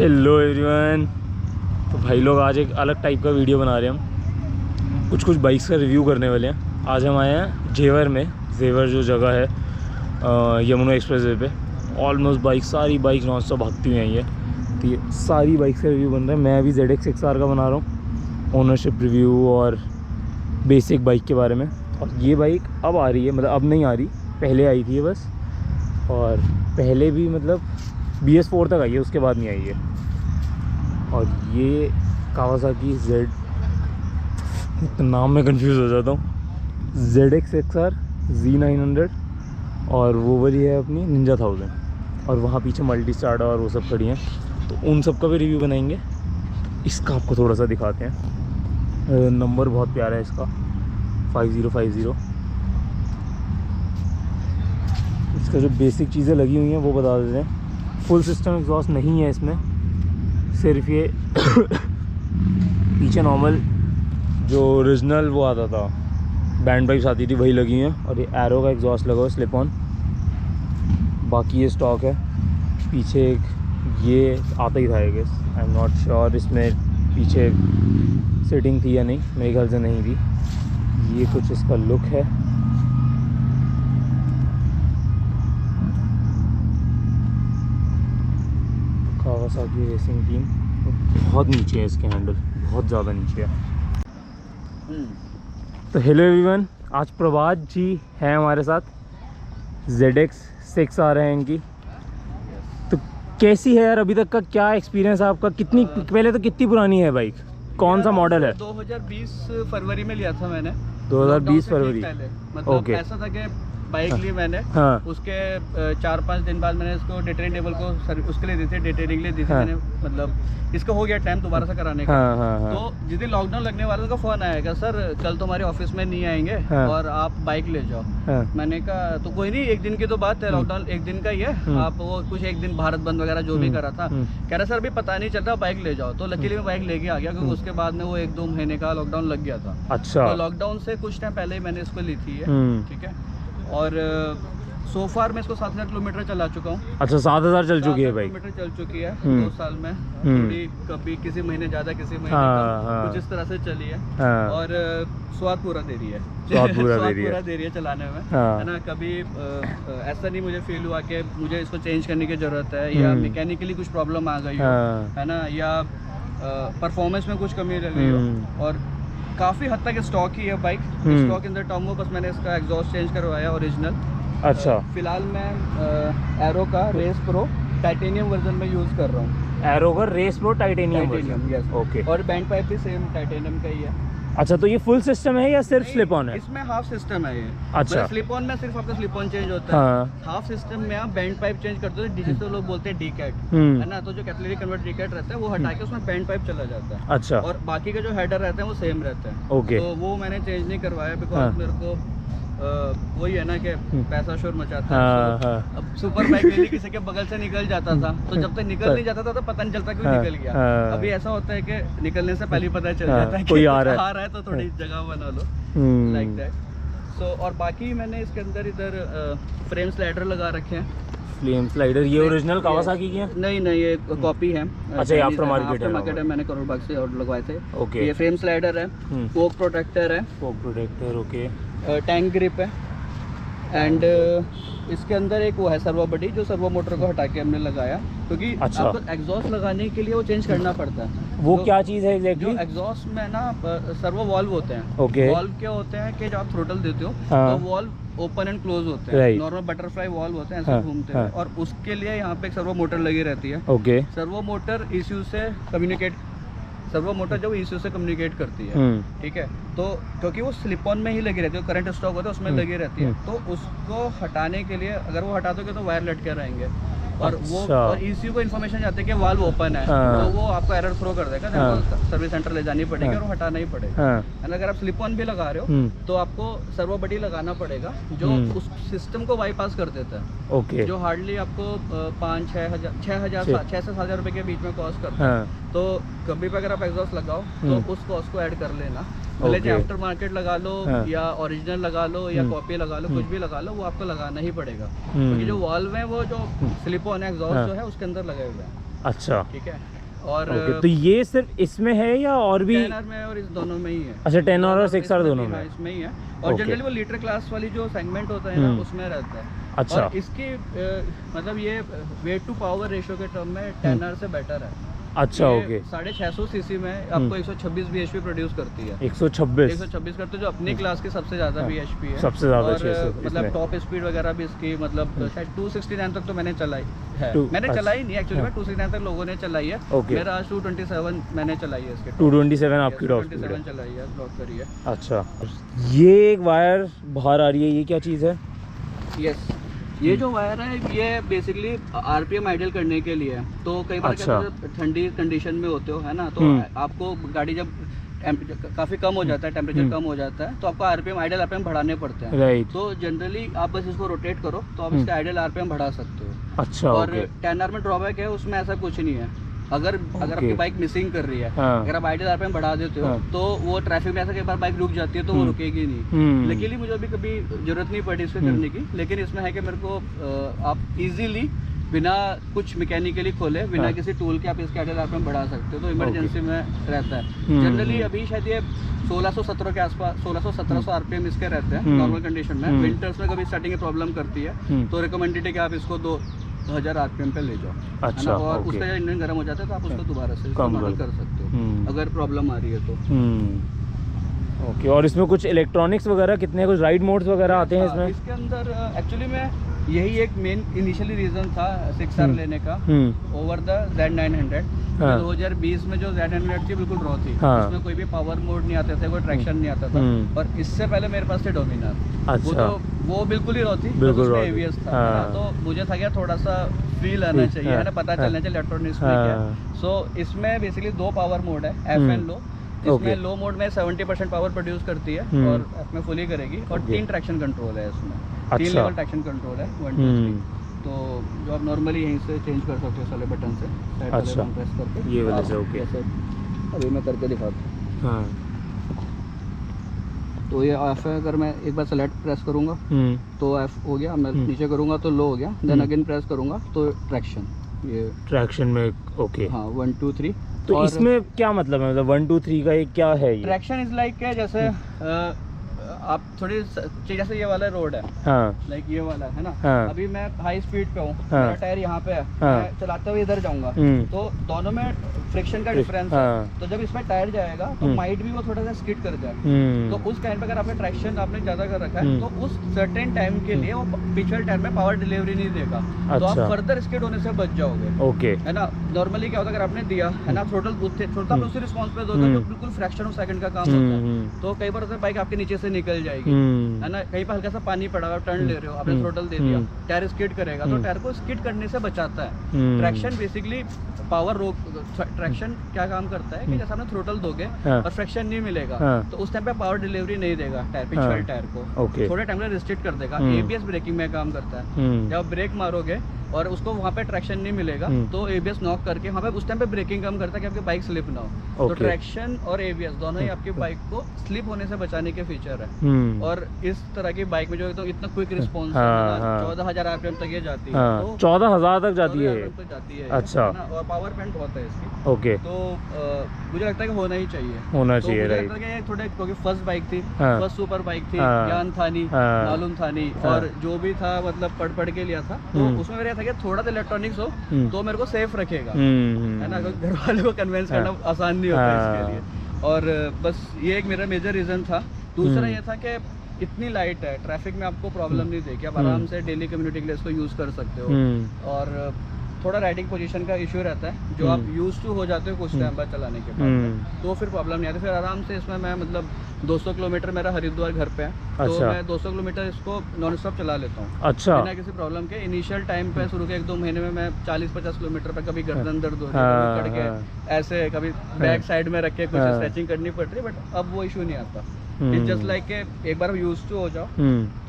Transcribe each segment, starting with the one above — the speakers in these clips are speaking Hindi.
Hello everyone. तो भाई लोग आज एक अलग टाइप का वीडियो बना रहे हैं हम। कुछ बाइक्स का रिव्यू करने वाले हैं। आज हम आए हैं जेवर में। जेवर जो जगह है यमुना एक्सप्रेस वे पे। ऑलमोस्ट सारी बाइक नॉन स्टॉप भागती हुई आई है। तो ये सारी बाइक्स का रिव्यू बन रहा है। मैं अभी ZX XR का बना रहा हूँ, ओनरशिप रिव्यू और बेसिक बाइक के बारे में। और ये बाइक अब आ रही है, मतलब अब नहीं आ रही, पहले आई थी ये बस। और पहले भी मतलब BS4 तक आई है, उसके बाद नहीं आई है। और ये कावासाकी Z, नाम में कंफ्यूज हो जाता हूँ, ZX XR Z900 और वो वाली है अपनी निंजा 1000। और वहाँ पीछे मल्टी स्टार्टर और वो सब खड़ी हैं, तो उन सब का भी रिव्यू बनाएंगे। इसका आपको थोड़ा सा दिखाते हैं। नंबर बहुत प्यारा है इसका, 5050। इसका जो बेसिक चीज़ें लगी हुई हैं वो बता देते हैं। फुल सिस्टम एग्जॉस्ट नहीं है इसमें, सिर्फ ये पीछे नॉर्मल जो ओरिजिनल वो आता था, बैंड पाइप्स आती थी, वही लगी हैं। और ये एरो का एग्जॉस्ट लगा हुआ है, स्लिप ऑन। बाकी ये स्टॉक है। पीछे एक ये आता ही था, I guess, I am not sure इसमें पीछे सेटिंग थी या नहीं, मेरे ख्याल से नहीं थी। ये कुछ इसका लुक है। कावासाकी रेसिंग टीम बहुत नीचे है, इसके हैंडल बहुत ज़्यादा नीचे है। तो हेलो एवरीवन, आज प्रभात जी हैं हमारे साथ। ZX 6 आ रहे हैं इनकी। तो कैसी है यार, अभी तक का क्या एक्सपीरियंस है आपका? कितनी पहले तो कितनी पुरानी है बाइक, कौन सा मॉडल है? 2020 फरवरी में लिया था मैंने। 2020 फरवरी, मतलब ओके। ऐसा था कि बाइक ली मैंने, हाँ। उसके 4-5 दिन बाद मैंने इसको डिटेलिंग टेबल को उसके लिए दी थी, डिटेलिंग लिए दी थी। हाँ। मैंने मतलब इसका हो गया टाइम दोबारा से कराने का। हाँ, हाँ, हाँ। तो जिस दिन लॉकडाउन लगने वाला था फ़ोन आएगा, सर कल तो हमारे ऑफिस में नहीं आएंगे, हाँ। और आप बाइक ले जाओ। हाँ। मैंने कहा तो कोई नहीं, एक दिन की तो बात है, लॉकडाउन एक दिन का ही है, आप वो कुछ एक दिन भारत बंद वगैरह जो भी करा था। कह रहा सर अभी पता नहीं चलता, बाइक ले जाओ। तो लकीली मैं बाइक लेके आ गया, क्योंकि उसके बाद में वो 1-2 महीने का लॉकडाउन लग गया था। अच्छा। तो लॉकडाउन से कुछ टाइम पहले ही मैंने इसको ली थी, ठीक है। और सो फार मैं इसको 7000 किलोमीटर चला चुका हूँ। अच्छा, 7000 चल चुकी है बाइक? किलोमीटर चल चुकी है 2 साल में। थोड़ी कभी किसी महीने ज़्यादा, किसी महीने कम, कुछ इस तरह से चली है। और स्वाद पूरा दे रही है, स्वाद पूरा दे रही है चलाने में, है ना। कभी ऐसा नहीं मुझे फील हुआ कि मुझे इसको चेंज करने की ज़रूरत है, या मैकेनिकली कुछ प्रॉब्लम आ गई हो, है ना, या परफॉर्मेंस में कुछ कमी रह गई हो। और काफ़ी हद तक स्टॉक ही है bike, stock in the term हो। बस मैंने इसका एग्जॉस्ट चेंज करवाया ओरिजिनल। अच्छा। फिलहाल मैं एरो का रेस प्रो टाइटेनियम वर्जन में यूज़ कर रहा हूँ। एरो का race pro titanium, yes, okay. और बैंड पाइप भी सेम टाइटेनियम का ही है। अच्छा, तो ये फुल सिस्टम है या सिर्फ स्लिप ऑन है? इसमें हाफ सिस्टम है ये। अच्छा। स्लिप ऑन में सिर्फ आपका स्लिप ऑन चेंज होता है। हाँ। हाफ सिस्टम में आप बैंड पाइप चेंज करते हो, जिसे लोग बोलते हैं डीकैट, है ना। तो जो कैटलिटी कन्वर्ट डीकैट रहता है वो हटा के उसमें बैंड पाइप चला जाता है। अच्छा। और बाकी का जो हेडर रहता है वो सेम रहता है, ओके। तो वो मैंने चेंज नहीं करवाया, बिकॉज मेरे को वही है ना कि पैसा शोर मचाता है। अब सुपर बाइक लेने किसी के बगल से निकल जाता था, तो जब तक निकल नहीं जाता था तो पता नहीं चलता क्यों निकल गया। अभी ऐसा होता है कि निकलने से पहले पता चल जाता है कोई आ रहा है, तो थोड़ी जगह बना लो, लाइक दैट। सो और बाकी मैंने इसके अंदर इधर फ्रेम स्लाइडर लगा रखे हैं। फ्लेम स्लाइडर ये ओरिजिनल कावासाकी की है? नहीं, ये कॉपी है। अच्छा, ये आफ्टर मार्केट है, मैंने करोड़ बाग से ऑर्डर लगवाए थे, ओके। ये फ्रेम स्लाइडर है, फोक प्रोटेक्टर है, ओके। टैंक ग्रिप है, एंड इसके अंदर एक वो है सर्वो बॉडी, जो सर्वो मोटर को हटा के हमने लगाया, क्योंकि अच्छा, आपको एग्जॉस्ट लगाने के लिए वो चेंज करना पड़ता है। वो क्या चीज़ है एग्जैक्टली? जो एग्जॉस्ट में ना सर्वो वॉल्व होते हैं, ओके। वॉल्व क्या होते हैं कि जब आप थ्रोटल देते हो तो वॉल्व ओपन एंड क्लोज होते हैं, नॉर्मल बटरफ्लाई वॉल्व होते हैं, ऐसे घूमते हैं। और उसके लिए यहाँ पे एक सर्वो मोटर लगी रहती है, ओके। सर्वो मोटर ECU से कम्युनिकेट, सर्वो मोटर जब ECU से कम्युनिकेट करती है, ठीक है। तो क्योंकि वो स्लिप ऑन में ही लगी रहती है, करंट स्टॉक होता है उसमें लगी रहती है, तो उसको हटाने के लिए अगर वो हटा दोगे तो वायर लटके रहेंगे, और वो और ECU को इन्फॉर्मेशन जाती है कि वाल्व ओपन है, तो वो आपको एरर थ्रो कर देगा, सर्विस सेंटर ले जानी पड़ेगी और वो हटाना ही पड़ेगा। एंड अगर आप स्लिप ऑन भी लगा रहे हो तो आपको सर्वो बॉडी लगाना पड़ेगा, जो उस सिस्टम को बाईपास कर देता है, ओके। जो हार्डली आपको 6 से 7,000 रुपए के बीच में कॉस्ट करता है। तो कभी भी अगर आप एग्जॉस्ट लगाओ तो उस कॉस्ट को ऐड कर लेना, भले जो आफ्टर मार्केट लगा लो, या ओरिजिनल लगा लो, या कॉपी लगा लो, कुछ भी लगा लो, वो आपको लगाना ही पड़ेगा, क्योंकि जो वॉल्व है वो जो स्लिप ऑन एग्जॉस्ट जो है उसके अंदर लगे हुए हैं। अच्छा ठीक है। और तो ये सिर्फ इसमें है या और भी? 10R में और इस दोनों में ही है। अच्छा 10R और 6R दोनों में? इसमें ही है। और जनरली वो लीटर क्लास वाली जो सेगमेंट होता है ना उसमें रहता है। अच्छा। और इसकी मतलब ये वेट टू पावर रेशियो के टर्म में 10R से बेटर है। अच्छा ओके। 650 सीसी में आपको 126 bhp प्रोड्यूस करती है। 126 करते जो अपनी क्लास के सबसे ज्यादा bhp है, सबसे ज्यादा। और मतलब टॉप स्पीड वगैरह भी इसकी मतलब शायद 269 तक तो मैंने चलाई है। मैंने चलाई नहीं एक्चुअली में, 269 तक लोगों ने चलाई है। मेरा आज 227 मैंने चलाई है इसके। 227 आपकी टॉप स्पीड 227 चलाई है, ब्लॉक करी है। अच्छा, ये एक वायर बाहर आ रही है, ये क्या चीज़ है? यस, ये जो वायर है ये बेसिकली आरपीएम आइडल करने के लिए है। तो कई बार ठंडी कंडीशन में होते हो है ना, तो आपको गाड़ी जब काफ़ी कम हो जाता है, टेम्परेचर कम हो जाता है, तो आपको आरपीएम आइडल आरपीएम बढ़ाने पड़ते हैं। राइट। तो जनरली आप बस इसको रोटेट करो तो आप इसका आइडल आरपीएम बढ़ा सकते हो। अच्छा। और 10R में ड्रॉबैक है, उसमें ऐसा कुछ नहीं है। अगर आपकी बाइक मिसिंग कर रही है, अगर आप आइडल आरपीएम बढ़ा देते हो तो वो ट्रैफिक में ऐसा कई बार बाइक रुक जाती है तो वो रुकेगी नहीं। लेकिन मुझे अभी कभी जरूरत नहीं पड़ी इसको करने की, लेकिन इसमें है कि मेरे को आप इजीली बिना कुछ मैकेनिकली खोले, बिना किसी टूल के आप इसके आइडल आरपीएम बढ़ा सकते हो। तो इमरजेंसी में रहता है। जनरली अभी शायद ये 1617 के आसपास 1600-1700 आरपीएम इसके रहते हैं नॉर्मल कंडीशन में। विंटर्स में कभी स्टार्टिंग में प्रॉब्लम करती है तो रिकमेंडेड है कि आप इसको 2000 आरपीएम पे ले जाओ। अच्छा। और उसका जब इंजन गर्म हो जाता है तो आप उसको दोबारा से मॉडल कर सकते हो अगर प्रॉब्लम आ रही है तो। ओके। और इसमें कुछ इलेक्ट्रॉनिक्स वगैरह कितने, कुछ राइड मोड्स वगैरह आते हैं इसमें? इसके अंदर एक्चुअली में यही एक मेन इनिशियली रीजन था 6R लेने का ओवर द Z900। 2020 में जो Z900 थी बिल्कुल रॉ थी। उसमें कोई भी पावर मोड नहीं आते थे, कोई ट्रैक्शन नहीं आता था। और इससे पहले मेरे पास थे डोमिनार। अच्छा। वो बिल्कुल ही रॉ थी, उसमें ABS था। तो मुझे था क्या थोड़ा सा फील आना चाहिए है ना, पता चलना चाहिए इलेक्ट्रॉनिक्स में क्या। सो इसमें बेसिकली 2 पावर मोड है, F एंड लो। इसमें लो मोड में 70% पावर प्रोड्यूस करती है और F में फुली करेगी। और 3 ट्रैक्शन कंट्रोल है इसमें। 3 लेवल ट्रैक्शन कंट्रोल है, 1 2 3। तो जो आप नॉर्मली यहीं से चेंज कर सकते हो सारे बटन से, साइड वाले बटन प्रेस करके ये वाले से। ओके, अभी मैं करके दिखाता हूँ। तो ये F है, अगर मैं एक बार सेलेक्ट प्रेस करूँगा तो F हो गया, मैं नीचे करूँगा तो लो हो गया, देन अगेन प्रेस करूँगा तो ट्रैक्शन, ये ट्रैक्शन में। ओके हाँ, 1 2 3। तो इसमें क्या मतलब है, मतलब 1 2 3 का ये क्या है? ये ट्रैक्शन इज लाइक है जैसे आप थोड़ी जैसे ये वाला रोड है, लाइक ये वाला है ना। अभी मैं हाई स्पीड पे हूँ, मेरा टायर यहाँ पे है, मैं चलाते हुए इधर जाऊंगा तो दोनों में फ्रिक्शन का डिफरेंस है। तो जब इसमें टायर जाएगा तो माइट भी वो थोड़ा सा स्किड कर जाए। तो उस टाइम पे अगर आपने ट्रैक्शन आपने ज्यादा कर रखा है तो उस सर्टेन टाइम के लिए वो पिछले टायर में पावर डिलीवरी नहीं देगा। तो आप फर्दर स्किड होने से बच जाओगे। ओके है ना। नॉर्मली क्या होता है, अगर आपने दिया है ना थ्रोटल उसी रिस्पॉन्स पे दोगे जो बिल्कुल फ्रैक्शन ऑफ सेकंड का काम होता है। तो कई बार होता है बाइक आपके नीचे से निकल जाएगी है ना, कहीं पर हल्का सा पानी पड़ा हुआ, टर्न ले रहे हो, आपने थ्रोटल दे दिया, टायर स्किड करेगा तो टायर को स्किड करने से बचाता है। ट्रैक्शन बेसिकली पावर रोक, ट्रैक्शन क्या काम करता है कि जैसे आपने थ्रोटल दोगे और फ्रैक्शन नहीं मिलेगा तो उस टाइम पे पावर डिलीवरी नहीं देगा टायर, पिछले टायर को थोड़े टाइम में रिस्ट्रिक्ट कर देगा। ABS ब्रेकिंग में काम करता है। जब ब्रेक मारोगे और उसको वहाँ पे ट्रैक्शन नहीं मिलेगा तो ABS नॉक करके वहाँ पे उस टाइम पे ब्रेकिंग काम करता है कि आपकी बाइक स्लिप ना हो। तो ट्रैक्शन और ABS दोनों ही आपकी बाइक को स्लिप होने से बचाने के फीचर है। और इस तरह की बाइक में जो तो इतना क्विक रिस्पॉन्स 14,000 RPM तक ये जाती है। तो 14,000 तक जाती है। अच्छा। और पावर पॉइंट बहुत है इसकी। ओके। तो मुझे लगता है कि होना ही चाहिए। राइट। थोड़े क्योंकि फर्स्ट बाइक थी, फर्स्ट सुपर बाइक थी, ज्ञान था नहीं, मालूम था नहीं, और जो भी था मतलब पढ़ के लिया था। तो उसमें मेरा था कि थोड़ा सा इलेक्ट्रॉनिक्स हो तो मेरे को सेफ रखेगा है ना, घर वालों को कन्विंस करना आसान नहीं होता इसके लिए। और बस ये एक मेरा मेजर रीजन था। दूसरा ये था कि इतनी लाइट है, ट्रैफिक में आपको प्रॉब्लम नहीं देगी, आप आराम से डेली कम्युनिटी के लिए इसको यूज़ कर सकते हो। और थोड़ा राइडिंग पोजीशन का इशू रहता है, जो आप यूज टू हो जाते हो कुछ टाइम बाद चलाने के बाद, तो फिर प्रॉब्लम नहीं आती। फिर आराम से इसमें मैं मतलब 200 किलोमीटर मेरा हरिद्वार घर पे है। तो मैं 200 किलोमीटर इसको नॉन स्टॉप चला लेता हूँ। अच्छा। बिना किसी प्रॉब्लम के। इनिशियल टाइम पे शुरू के 1-2 महीने में मैं 40-50 किलोमीटर पे कभी गर्दन दर्द हो रही है, कभी कट के ऐसे, कभी बैक साइड में रख के कुछ स्ट्रेचिंग करनी पड़ रही है, बट अब वो इशू नहीं आता। इट्स जस्ट लाइक के एक बार यूज टू हो जाओ,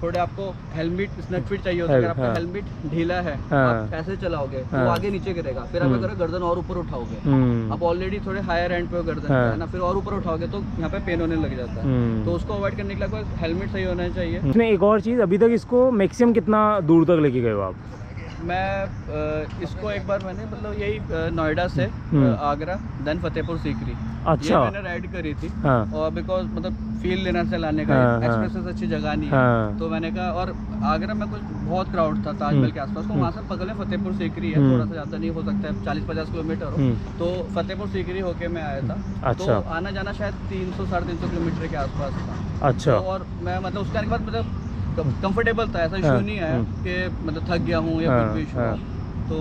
थोड़े आपको हेलमेट स्नैक फिट चाहिए होता है, अगर आपका हेलमेट ढीला है आप ऐसे चलाओगे तो आगे नीचे गिरेगा, फिर आप अगर गर्दन और ऊपर उठाओगे, आप ऑलरेडी थोड़े हायर एंड पे हो गर्दन है ना, फिर और ऊपर उठाओगे तो यहाँ पे पेन होने लग जाता है। तो उसको अवॉइड करने के लिए हेलमेट सही होना चाहिए। इसमें एक और चीज़, अभी तक इसको मैक्सिमम कितना दूर तक लेके गए हो आप? मैं इसको एक बार मैंने मतलब यही नोएडा से आगरा देन फतेहपुर सीकरी अच्छा ये मैंने राइड करी थी। हाँ। और बिकॉज मतलब फील लेना से लाने का हाँ, एक्सप्रेस अच्छी जगह नहीं हाँ। है, तो मैंने कहा, और आगरा में कुछ बहुत क्राउड था ताजमहल के आसपास, तो वहाँ से बगल में फतेहपुर सीकरी है, थोड़ा सा ज़्यादा नहीं हो सकता है 40-50 किलोमीटर हो, तो फतेहपुर सीकरी होके मैं आया था। अच्छा। तो आना जाना शायद 300-350 किलोमीटर के आसपास था। अच्छा। तो और मैं मतलब उसके आने के बाद मतलब कंफर्टेबल था, ऐसा इशू नहीं आया कि मतलब थक गया हूँ या कुछ भी इशू हो। तो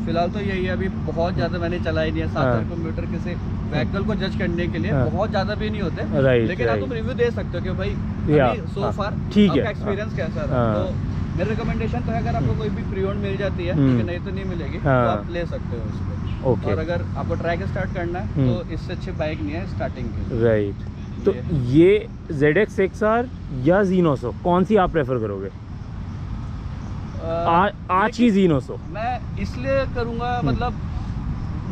फिलहाल तो यही है, अभी बहुत ज़्यादा मैंने चलाई नहीं है 7 किलोमीटर किसी व्हीकल को जज करने के लिए, बहुत ज़्यादा भी नहीं होते, लेकिन आप तुम रिव्यू दे सकते हो कि भाई सो फार आपका एक्सपीरियंस कैसा रहा। तो मेरी रिकमेंडेशन तो है, अगर आपको कोई भी प्री ओन्ड मिल जाती है, लेकिन नहीं तो नहीं मिलेगी, तो आप ले सकते हो इसको। और अगर आपको ट्रैक स्टार्ट करना है तो इससे अच्छी बाइक नहीं है स्टार्टिंग के लिए। राइट। तो ये ZX XR या Xenos कौन सी आप प्रेफर करोगे? आज ही Xenos मैं इसलिए करूँगा, मतलब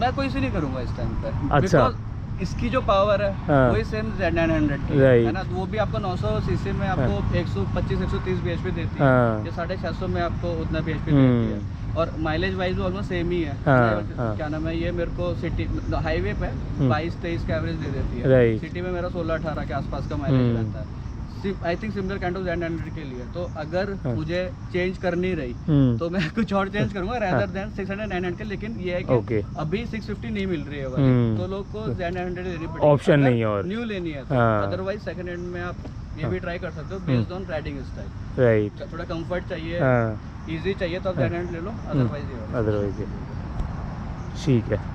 मैं कोई से नहीं करूँगा इस टाइम पे। अच्छा। इसकी जो पावर है वही सेम Z900 की है ना, तो वो भी आपको 900 सीसी में आपको 125-130 bhp देती है, ये 650 में आपको उतना bhp देती है, और माइलेज वाइज भी ऑलमोस्ट सेम ही है। क्या नाम है, ये मेरे को सिटी हाईवे पे 22-23 का एवरेज दे देती है, सिटी में मेरा 16-18 के आसपास का माइलेज रहता है। I think similar kind of Z900 के लिए। तो अगर मुझे चेंज करनी रही तो मैं कुछ और चेंज करूंगा रेदर देन 600-900 के, लेकिन ये है कि अभी 650 नहीं मिल रही है वाली, तो लोग को Z900 लेनी पड़ेगी, ऑप्शन नहीं है और न्यू लेनी है। अदरवाइज सेकंड हैंड में आप ये भी ट्राई कर सकते हो based on riding style. Right. थोड़ा कंफर्ट चाहिए, इजी चाहिए तो आप Z900 ले लो, अदरवाइज ठीक है।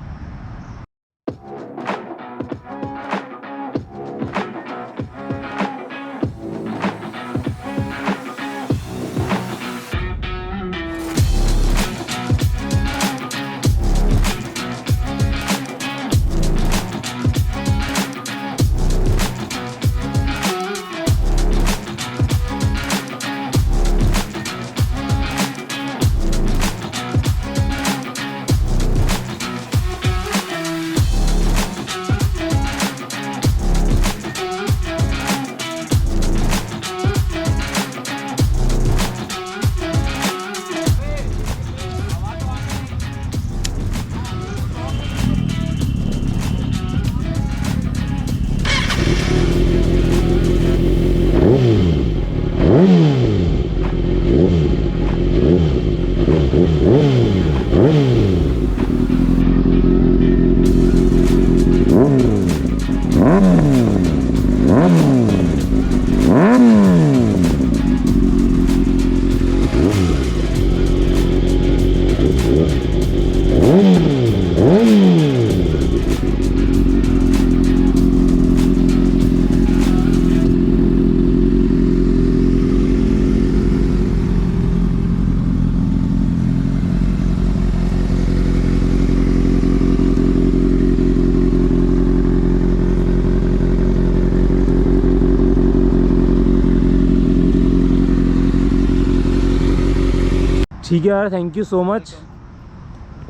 ठीक है यार, थैंक यू सो मच।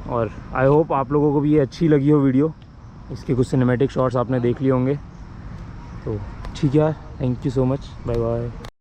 और आई होप आप लोगों को भी ये अच्छी लगी हो वीडियो, इसके कुछ सिनेमैटिक शॉट्स आपने देख लिए होंगे। तो ठीक है यार, thank you so much, bye bye.